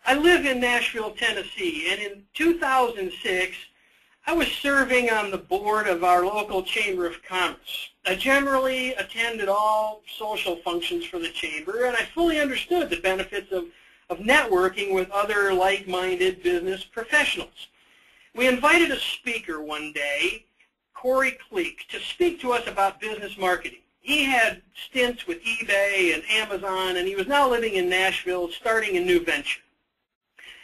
I live in Nashville, Tennessee, and in 2006, I was serving on the board of our local Chamber of Commerce. I generally attended all social functions for the Chamber, and I fully understood the benefits of networking with other like-minded business professionals. We invited a speaker one day, Corey Cleek, to speak to us about business marketing. He had stints with eBay and Amazon, and he was now living in Nashville, starting a new venture.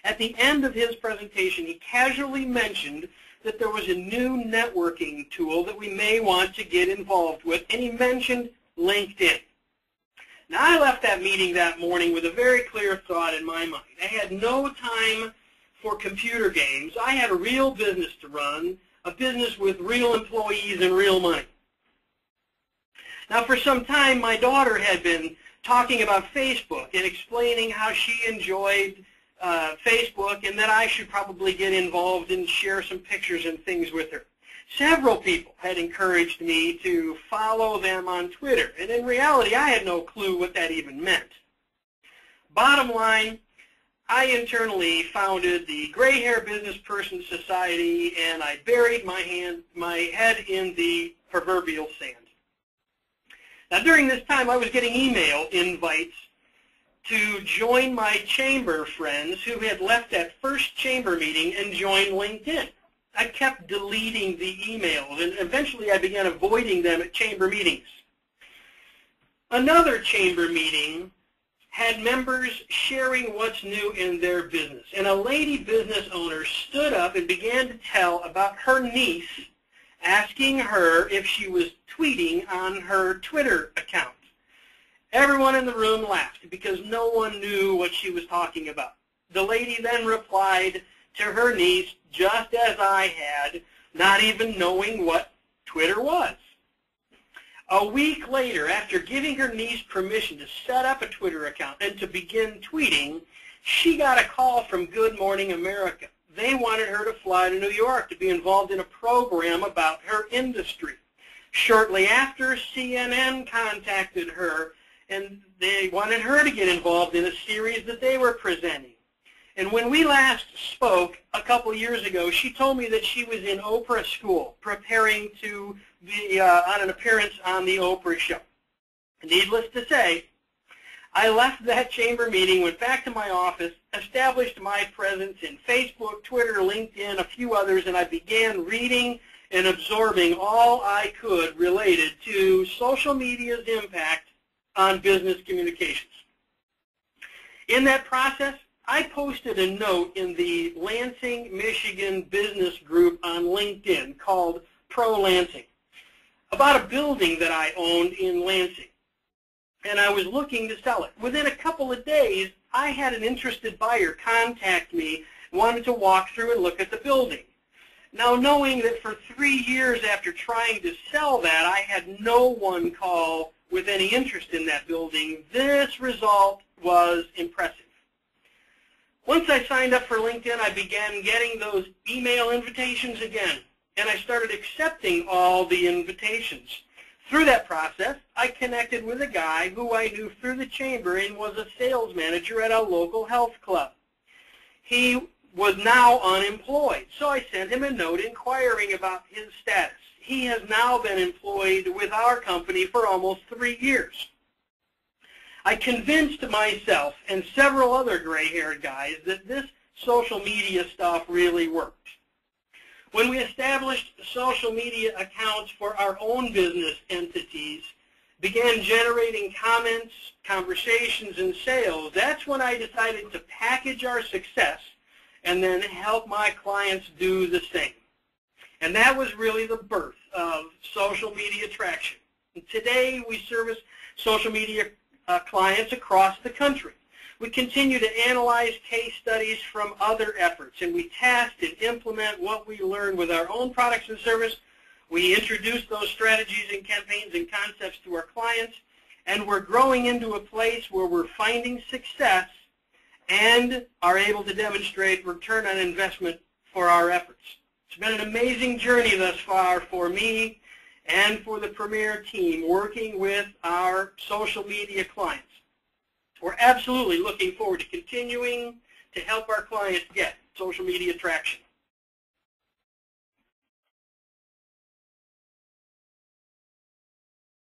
At the end of his presentation, he casually mentioned that there was a new networking tool that we may want to get involved with, and he mentioned LinkedIn. Now, I left that meeting that morning with a very clear thought in my mind. I had no time for computer games. I had a real business to run, a business with real employees and real money. Now, for some time, my daughter had been talking about Facebook and explaining how she enjoyed Facebook and that I should probably get involved and share some pictures and things with her. Several people had encouraged me to follow them on Twitter, and in reality, I had no clue what that even meant. Bottom line, I internally founded the Gray Hair Business Person Society, and I buried my head in the proverbial sand. Now, during this time, I was getting email invites to join my chamber friends who had left that first chamber meeting and joined LinkedIn. I kept deleting the emails, and eventually I began avoiding them at chamber meetings. Another chamber meeting had members sharing what's new in their business, and a lady business owner stood up and began to tell about her niece asking her if she was tweeting on her Twitter account. Everyone in the room laughed because no one knew what she was talking about. The lady then replied to her niece, just as I had, not even knowing what Twitter was. A week later, after giving her niece permission to set up a Twitter account and to begin tweeting, she got a call from Good Morning America. They wanted her to fly to New York to be involved in a program about her industry. Shortly after, CNN contacted her, and they wanted her to get involved in a series that they were presenting. And when we last spoke a couple years ago, she told me that she was in Oprah school, preparing to be on an appearance on the Oprah show. Needless to say, I left that chamber meeting, went back to my office, established my presence in Facebook, Twitter, LinkedIn, a few others, and I began reading and absorbing all I could related to social media's impact on business communications. In that process, I posted a note in the Lansing, Michigan business group on LinkedIn called Pro Lansing about a building that I owned in Lansing, and I was looking to sell it. Within a couple of days, I had an interested buyer contact me, wanted to walk through and look at the building. Now, knowing that for 3 years after trying to sell that, I had no one call with any interest in that building, this result was impressive. Once I signed up for LinkedIn, I began getting those email invitations again, and I started accepting all the invitations. Through that process, I connected with a guy who I knew through the chamber and was a sales manager at a local health club. He was now unemployed, so I sent him a note inquiring about his status. He has now been employed with our company for almost 3 years. I convinced myself and several other gray-haired guys that this social media stuff really worked. When we established social media accounts for our own business entities, began generating comments, conversations, and sales, that's when I decided to package our success and then help my clients do the same. And that was really the birth of social media traction. And today we service social media clients across the country. We continue to analyze case studies from other efforts, and we test and implement what we learn with our own products and service. We introduce those strategies and campaigns and concepts to our clients, and we're growing into a place where we're finding success and are able to demonstrate return on investment for our efforts. It's been an amazing journey thus far for me and for the Premier team working with our social media clients. We're absolutely looking forward to continuing to help our clients get social media traction.